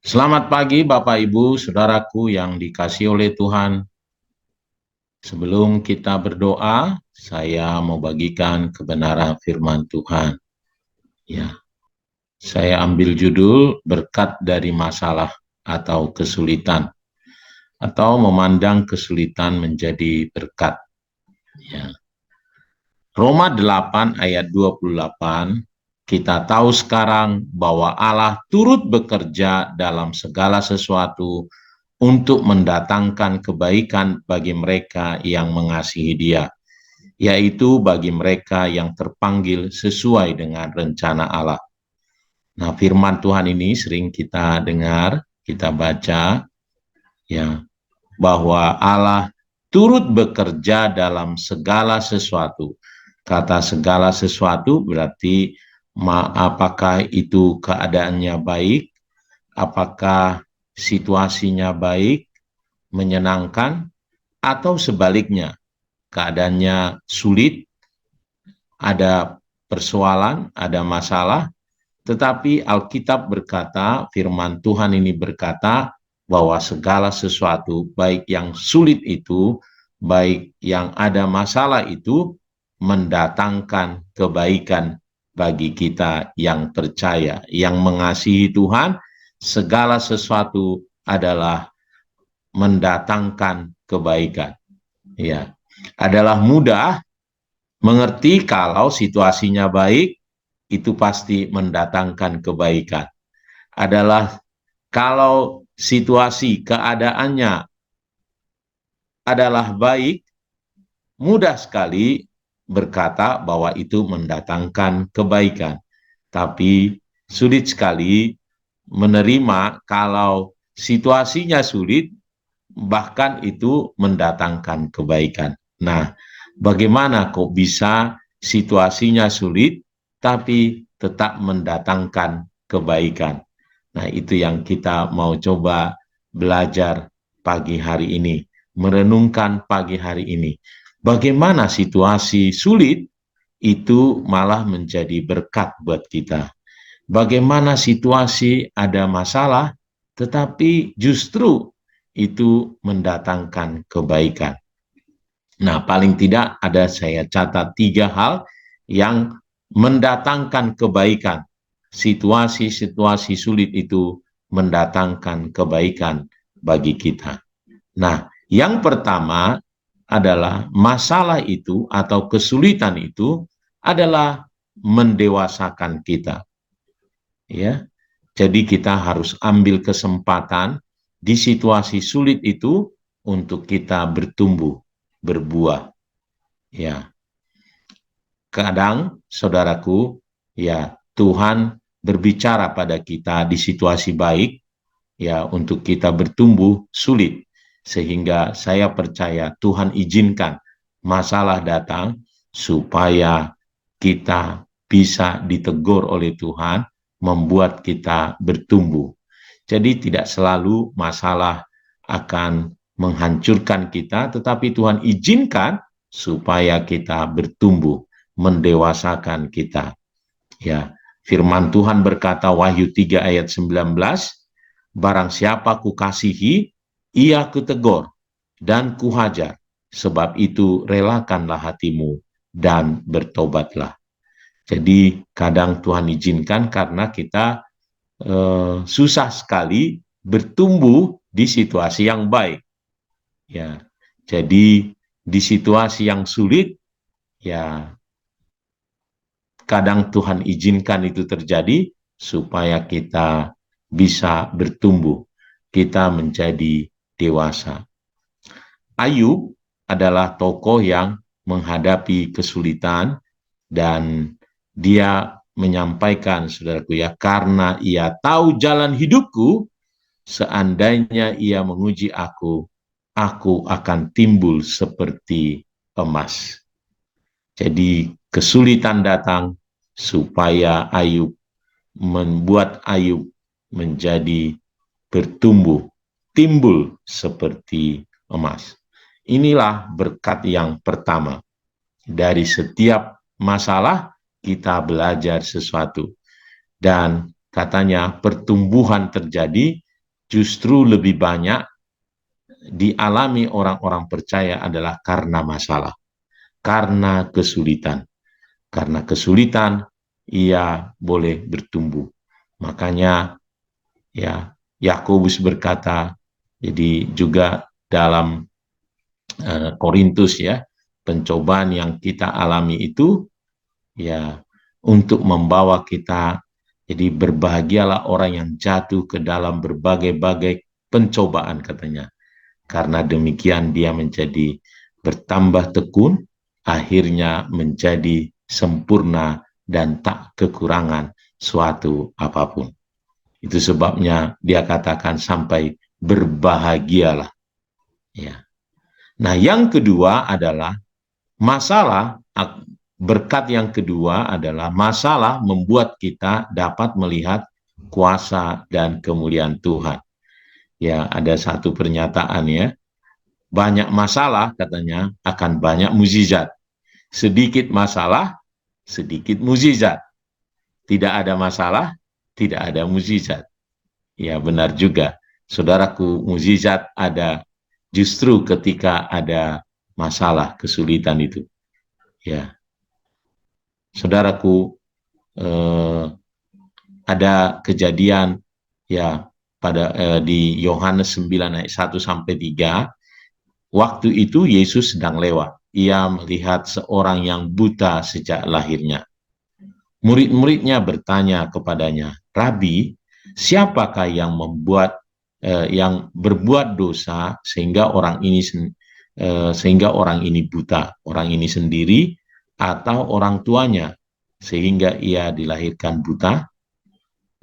Selamat pagi Bapak Ibu, Saudaraku yang dikasihi oleh Tuhan. Sebelum kita berdoa, saya mau bagikan kebenaran firman Tuhan. Ya, saya ambil judul berkat dari masalah atau kesulitan, atau memandang kesulitan menjadi berkat. Ya. Roma 8 ayat 28, kita tahu sekarang bahwa Allah turut bekerja dalam segala sesuatu untuk mendatangkan kebaikan bagi mereka yang mengasihi Dia, yaitu bagi mereka yang terpanggil sesuai dengan rencana Allah. Nah, firman Tuhan ini sering kita dengar, kita baca, ya, bahwa Allah turut bekerja dalam segala sesuatu. Kata segala sesuatu berarti apakah itu keadaannya baik, apakah situasinya baik, menyenangkan, atau sebaliknya, keadaannya sulit, ada persoalan, ada masalah, tetapi Alkitab berkata, firman Tuhan ini berkata, bahwa segala sesuatu, baik yang sulit itu, baik yang ada masalah itu, mendatangkan kebaikan bagi kita yang percaya, yang mengasihi Tuhan. Segala sesuatu adalah mendatangkan kebaikan. Ya, adalah mudah mengerti kalau situasinya baik, itu pasti mendatangkan kebaikan. Adalah kalau situasi keadaannya adalah baik, mudah sekali berkata bahwa itu mendatangkan kebaikan. Tapi sulit sekali menerima kalau situasinya sulit, bahkan itu mendatangkan kebaikan. Nah, bagaimana kok bisa situasinya sulit, tapi tetap mendatangkan kebaikan? Nah, itu yang kita mau coba belajar pagi hari ini, merenungkan pagi hari ini. Bagaimana situasi sulit itu malah menjadi berkat buat kita. Bagaimana situasi ada masalah, tetapi justru itu mendatangkan kebaikan. Nah, paling tidak ada saya catat 3 hal yang mendatangkan kebaikan. Situasi-situasi sulit itu mendatangkan kebaikan bagi kita. Nah, yang pertama adalah masalah itu atau kesulitan itu adalah mendewasakan kita. Ya, jadi kita harus ambil kesempatan di situasi sulit itu untuk kita bertumbuh, berbuah. Ya, kadang saudaraku, ya Tuhan berbicara pada kita di situasi baik, ya untuk kita bertumbuh sulit. Sehingga saya percaya Tuhan izinkan masalah datang supaya kita bisa ditegur oleh Tuhan, membuat kita bertumbuh. Jadi tidak selalu masalah akan menghancurkan kita, tetapi Tuhan izinkan supaya kita bertumbuh, mendewasakan kita. Ya, firman Tuhan berkata Wahyu 3 ayat 19, barang siapa kukasihi, ia kutegur dan kuhajar, sebab itu relakanlah hatimu dan bertobatlah. Jadi kadang Tuhan izinkan karena kita susah sekali bertumbuh di situasi yang baik. Ya, jadi di situasi yang sulit, ya kadang Tuhan izinkan itu terjadi supaya kita bisa bertumbuh, kita menjadi dewasa. Ayub adalah tokoh yang menghadapi kesulitan dan dia menyampaikan, saudaraku ya, karena ia tahu jalan hidupku, seandainya ia menguji aku akan timbul seperti emas. Jadi kesulitan datang supaya membuat Ayub menjadi bertumbuh, timbul seperti emas. Inilah berkat yang pertama. Dari setiap masalah kita belajar sesuatu. Dan katanya pertumbuhan terjadi justru lebih banyak dialami orang-orang percaya adalah karena masalah, karena kesulitan. Karena kesulitan, ia boleh bertumbuh. Makanya ya Yakobus berkata, jadi juga dalam Korintus ya, pencobaan yang kita alami itu ya untuk membawa kita, jadi berbahagialah orang yang jatuh ke dalam berbagai-bagai pencobaan katanya. Karena demikian dia menjadi bertambah tekun, akhirnya menjadi sempurna dan tak kekurangan suatu apapun. Itu sebabnya dia katakan sampai berbahagialah. Ya. Nah, yang kedua adalah masalah, berkat yang kedua adalah masalah membuat kita dapat melihat kuasa dan kemuliaan Tuhan. Ya, ada satu pernyataan ya, banyak masalah katanya akan banyak mukjizat. Sedikit masalah, sedikit mukjizat. Tidak ada masalah, tidak ada mukjizat. Ya, benar juga. Saudaraku, mukjizat ada justru ketika ada masalah, kesulitan itu. Ya, saudaraku, ada kejadian ya pada di Yohanes 9 ayat 1 sampai 3. Waktu itu Yesus sedang lewat. Ia melihat seorang yang buta sejak lahirnya. Murid-muridnya bertanya kepadanya, "Rabi, siapakah yang berbuat dosa sehingga orang ini buta, orang ini sendiri atau orang tuanya sehingga ia dilahirkan buta?"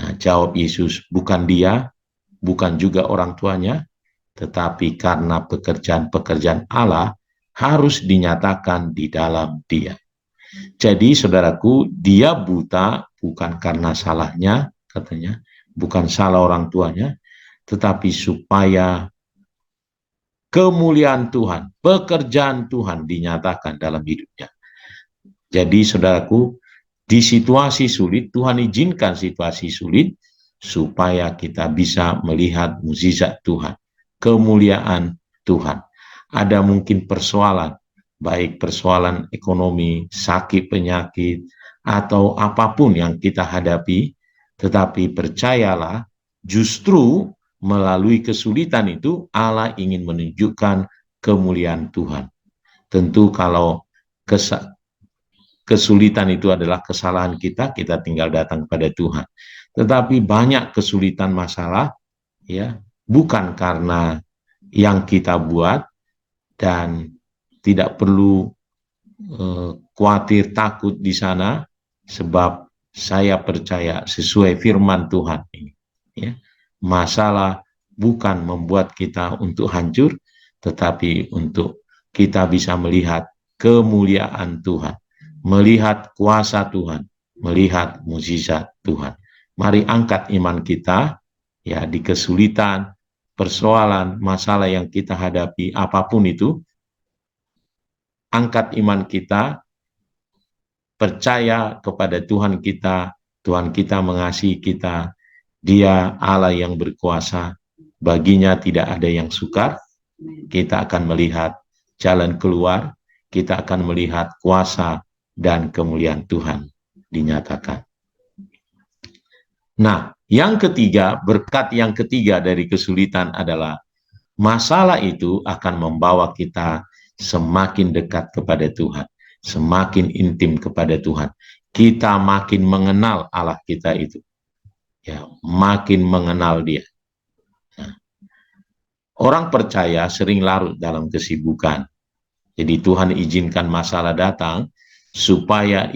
Nah, jawab Yesus, "Bukan dia, bukan juga orang tuanya, tetapi karena pekerjaan-pekerjaan Allah harus dinyatakan di dalam dia." Jadi saudaraku, dia buta bukan karena salahnya, katanya, bukan salah orang tuanya, tetapi supaya kemuliaan Tuhan, pekerjaan Tuhan dinyatakan dalam hidupnya. Jadi saudaraku, di situasi sulit, Tuhan izinkan situasi sulit, supaya kita bisa melihat mukjizat Tuhan, kemuliaan Tuhan. Ada mungkin persoalan, baik persoalan ekonomi, sakit, penyakit, atau apapun yang kita hadapi, tetapi percayalah, justru melalui kesulitan itu Allah ingin menunjukkan kemuliaan Tuhan. Tentu kalau kesulitan itu adalah kesalahan kita, kita tinggal datang kepada Tuhan. Tetapi banyak kesulitan masalah, ya, bukan karena yang kita buat, dan tidak perlu khawatir takut di sana, sebab saya percaya sesuai firman Tuhan ini. Ya, masalah bukan membuat kita untuk hancur, tetapi untuk kita bisa melihat kemuliaan Tuhan, melihat kuasa Tuhan, melihat mukjizat Tuhan. Mari angkat iman kita ya di kesulitan, persoalan, masalah yang kita hadapi, apapun itu, angkat iman kita, percaya kepada Tuhan kita mengasihi kita, Dia Allah yang berkuasa, baginya tidak ada yang sukar, kita akan melihat jalan keluar, kita akan melihat kuasa dan kemuliaan Tuhan dinyatakan. Nah, yang ketiga, berkat yang ketiga dari kesulitan adalah masalah itu akan membawa kita semakin dekat kepada Tuhan, semakin intim kepada Tuhan. Kita makin mengenal Allah kita itu, ya, makin mengenal Dia. Nah, orang percaya sering larut dalam kesibukan. Jadi Tuhan izinkan masalah datang supaya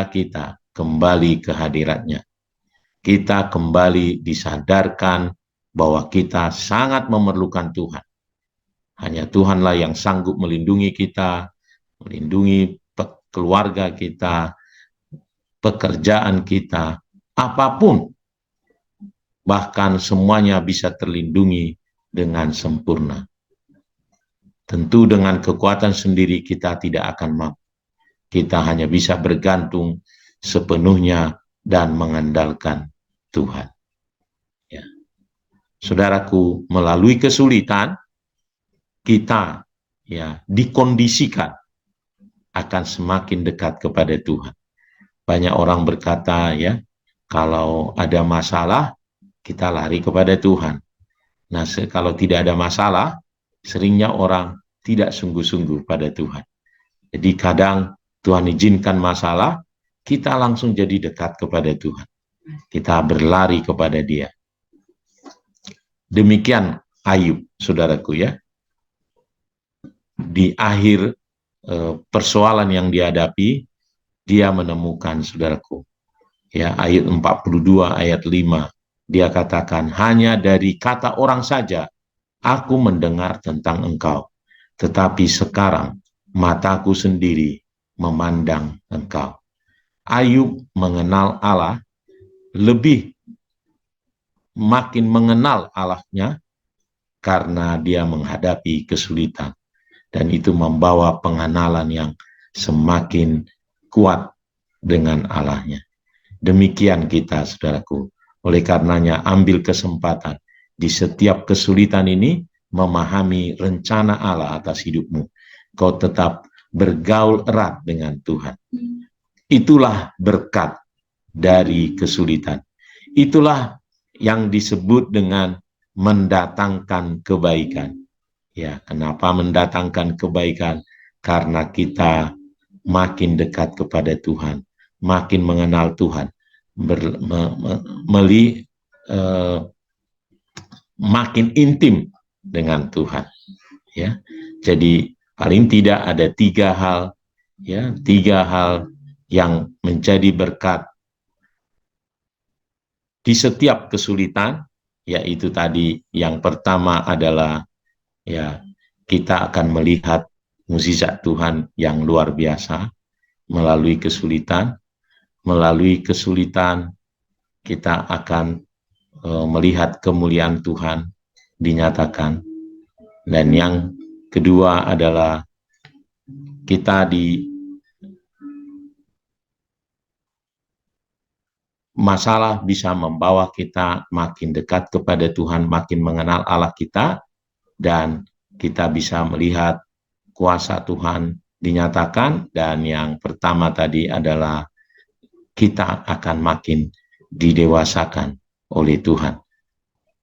kita kembali ke hadirat-Nya. Kita kembali disadarkan bahwa kita sangat memerlukan Tuhan. Hanya Tuhanlah yang sanggup melindungi kita, melindungi keluarga kita, pekerjaan kita, apapun. Bahkan semuanya bisa terlindungi dengan sempurna. Tentu dengan kekuatan sendiri kita tidak akan mampu. Kita hanya bisa bergantung sepenuhnya dan mengandalkan Tuhan. Ya. saudaraku, melalui kesulitan kita ya dikondisikan akan semakin dekat kepada Tuhan. Banyak orang berkata ya, kalau ada masalah kita lari kepada Tuhan. Nah, kalau tidak ada masalah, seringnya orang tidak sungguh-sungguh pada Tuhan. Jadi kadang Tuhan izinkan masalah, kita langsung jadi dekat kepada Tuhan. Kita berlari kepada Dia. Demikian Ayub, saudaraku ya. Di akhir persoalan yang dihadapi, dia menemukan, saudaraku, ya, ayat 42 ayat 5, dia katakan, hanya dari kata orang saja aku mendengar tentang Engkau, tetapi sekarang mataku sendiri memandang Engkau. Ayub mengenal Allah, lebih makin mengenal Allahnya karena dia menghadapi kesulitan, dan itu membawa pengenalan yang semakin kuat dengan Allahnya. Demikian kita, saudaraku. Oleh karenanya, ambil kesempatan di setiap kesulitan ini memahami rencana Allah atas hidupmu. Kau tetap bergaul erat dengan Tuhan. Itulah berkat dari kesulitan. Itulah yang disebut dengan mendatangkan kebaikan. Ya, kenapa mendatangkan kebaikan? Karena kita makin dekat kepada Tuhan, makin mengenal Tuhan, makin intim dengan Tuhan. Ya, jadi paling tidak ada 3 hal, ya, 3 hal yang menjadi berkat di setiap kesulitan, yaitu tadi yang pertama adalah ya, kita akan melihat mukjizat Tuhan yang luar biasa melalui kesulitan. Melalui kesulitan kita akan melihat kemuliaan Tuhan dinyatakan. Dan yang kedua adalah kita di masalah bisa membawa kita makin dekat kepada Tuhan, makin mengenal Allah kita, dan kita bisa melihat kuasa Tuhan dinyatakan. Dan yang pertama tadi adalah kita akan makin didewasakan oleh Tuhan,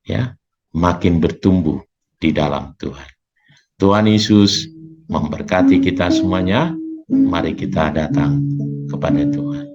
ya, makin bertumbuh di dalam Tuhan. Tuhan Yesus memberkati kita semuanya. Mari kita datang kepada Tuhan.